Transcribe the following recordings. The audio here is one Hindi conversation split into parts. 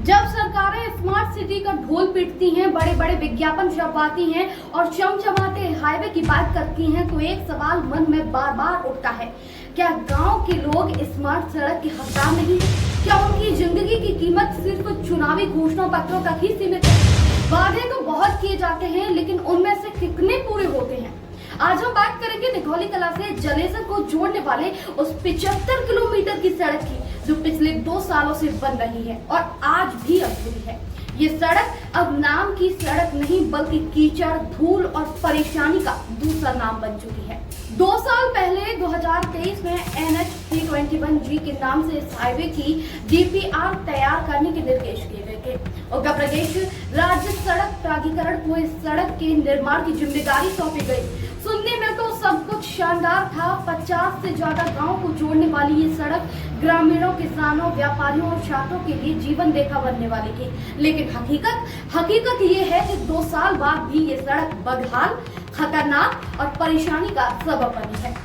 जब सरकारें स्मार्ट सिटी का ढोल पीटती हैं, बड़े बड़े विज्ञापन छपवाती हैं और चमचमाते हाईवे की बात करती हैं, तो एक सवाल मन में बार बार उठता है, क्या गांव के लोग स्मार्ट सड़क के हकदार नहीं है? क्या उनकी जिंदगी की कीमत सिर्फ चुनावी घोषणा पत्रों तक ही सीमित है? वादे तो बहुत किए जाते हैं, लेकिन उनमें से कितने पूरे होते हैं? आज हम बात करेंगे निघौली कला से जलेसर को जोड़ने वाले उस 75 किलोमीटर की सड़क की, जो पिछले 2 सालों से बन रही है और आज भी अधूरी है। ये सड़क अब नाम की सड़क नहीं, बल्कि कीचड़, धूल और परेशानी का दूसरा नाम बन चुकी है। 2 साल पहले 2023 में NH 321G के नाम से इस हाईवे की DPR तैयार करने के निर्देश दिए गए थे। उत्तर प्रदेश राज्य सड़क प्राधिकरण को इस सड़क के निर्माण की जिम्मेदारी सौंपी गई। सुनने में तो सब कुछ शानदार था। 50 से ज्यादा गांव को जोड़ने वाली ये सड़क ग्रामीणों, किसानों, व्यापारियों और छात्रों के लिए जीवन रेखा बनने वाली थी। लेकिन हकीकत ये है कि 2 साल बाद भी ये सड़क बदहाल, खतरनाक और परेशानी का सबब बनी है।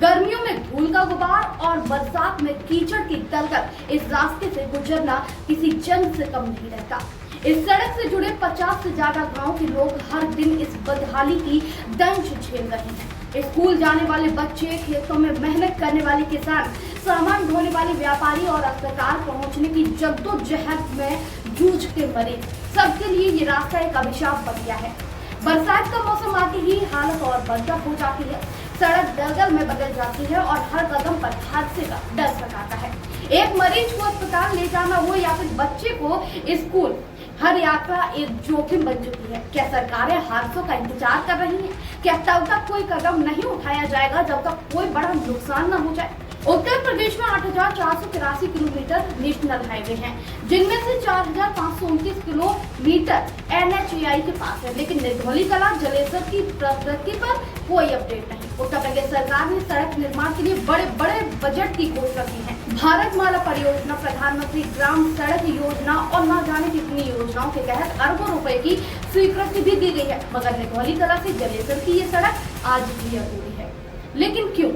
गर्मियों में धूल का गुबार और बरसात में कीचड़ की दलदल इस रास्ते से गुजरना किसी जन से कम नहीं रहता। इस सड़क से जुड़े 50 से ज्यादा गांव के लोग हर दिन इस बदहाली की दंश झेल रहे हैं। स्कूल जाने वाले बच्चे, खेतों में मेहनत करने वाले किसान, सामान ढोने वाले व्यापारी और अस्पताल पहुंचने की जद्दोजहद में जूझते मरीज, सबके लिए ये रास्ता एक अभिशाप बन गया है। बरसात का मौसम आते ही हालत और बदतर हो जाती है। सड़क दलदल में बदल जाती है और हर कदम पर हादसे का डर सताता है। एक मरीज को अस्पताल ले जाना हो या फिर बच्चे को स्कूल, हर यात्रा एक जोखिम बन चुकी है। क्या सरकारें हादसों का इंतजार कर रही हैं? क्या तब तक कोई कदम नहीं उठाया जाएगा जब तक कोई बड़ा नुकसान न हो जाए? उत्तर प्रदेश में 8,483 किलोमीटर नेशनल हाईवे हैं, जिनमें से 4,529 किलोमीटर NHAI के पास है। लेकिन निघौली कला जलेसर की प्रगति पर कोई अपडेट नहीं। उत्तर प्रदेश सरकार ने सड़क निर्माण के लिए बड़े बड़े बजट की घोषणा की है। भारतमाला परियोजना, प्रधानमंत्री ग्राम सड़क योजना और न जाने कितनी योजनाओं के तहत अरबों रुपए की स्वीकृति भी दी गई है, मगर निघौली कला से जलेसर की ये सड़क आज भी अधूरी है। लेकिन क्यों?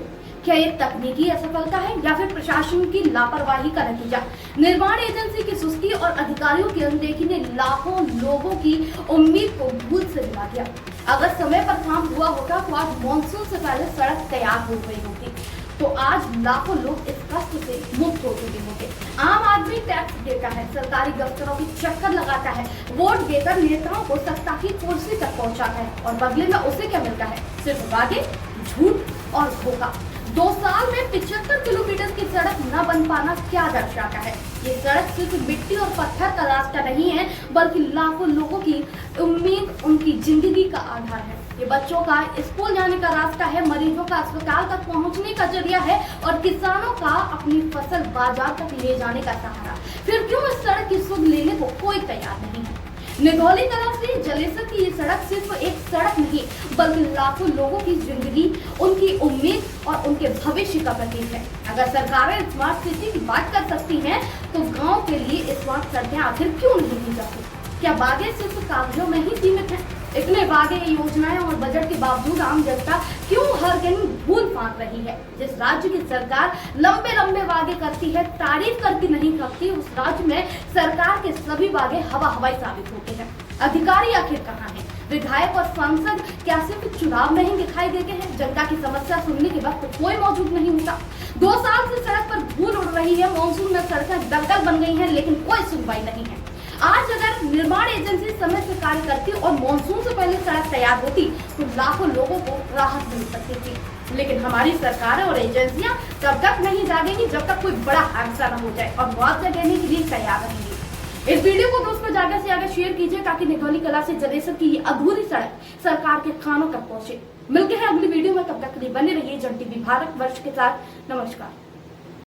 क्या ये तकनीकी असफलता है या फिर प्रशासन की लापरवाही का नतीजा? निर्माण एजेंसी की सुस्ती और अधिकारियों की अनदेखी ने लाखों लोगों की उम्मीद को धूल से मिला दिया। अगर समय पर काम हुआ होता तो आज मानसून से पहले सड़क तैयार हो गई होती, तो आज लाखों लोग इस कष्ट से मुक्त हो चुके होते। आम आदमी टैक्स देता है, सरकारी दफ्तरों की चक्कर लगाता है, वोट देकर नेताओं को सत्ता की कुर्सी तक पहुंचाता है और बदले में उसे क्या मिलता है? सिर्फ वादे, झूठ और धोखा। 2 साल में 75 किलोमीटर की सड़क न बन पाना क्या दर्शाता है? ये सड़क सिर्फ मिट्टी और पत्थर का रास्ता नहीं है, बल्कि लाखों लोगों की उम्मीद, उनकी जिंदगी का आधार है। ये बच्चों का स्कूल जाने का रास्ता है, मरीजों का अस्पताल तक पहुंचने का जरिया है और किसानों का अपनी फसल बाजार तक ले जाने का सहारा। फिर क्यों इस सड़क की सुध लेने को कोई तैयार नहीं है? निघौली कला से जलेसर की ये सड़क सिर्फ एक सड़क नहीं, बल्कि लाखों लोगों की जिंदगी, उनकी उम्मीद और उनके भविष्य का प्रतीक है। अगर सरकारें स्मार्ट सिटी की बात कर सकती हैं, तो गांव के लिए स्मार्ट सड़कें आखिर क्यों नहीं दी जाती? क्या वादे सिर्फ कागजों में ही सीमित हैं? इतने वादे, योजनाएं और बजट के बावजूद आम जनता क्यों हर दिन धूल फांक रही है? जिस राज्य की सरकार लंबे लंबे वादे करती है, तारीफ करके नहीं थकती, उस राज्य में सरकार के सभी वादे हवाई साबित होते हैं। अधिकारी आखिर कहाँ हैं? विधायक और सांसद क्या सिर्फ चुनाव में ही दिखाई देते हैं? जनता की समस्या सुनने के वक्त कोई मौजूद नहीं होता। 2 साल से सड़क पर धूल उड़ रही है, मानसून में सड़कें दलदल बन गई हैं, लेकिन कोई सुनवाई नहीं है। आज अगर निर्माण एजेंसी समय से कार्य करती और मानसून से पहले सड़क तैयार होती, तो लाखों लोगों को राहत मिल सकती थी। लेकिन हमारी सरकारें और एजेंसियां तब तक नहीं जागेंगी जब तक कोई बड़ा हादसा न हो जाए और मुआवजा देने के लिए तैयार रहेंगी। इस वीडियो को दोस्तों ज्यादा से ज्यादा शेयर कीजिए, ताकि निघौली कला से जलेसर की ये अधूरी सड़क सरकार के कानों तक पहुंचे। मिलते हैं अगली वीडियो में, तब तक के लिए बने रहिए जन टीवी भारत वर्ष के साथ। नमस्कार।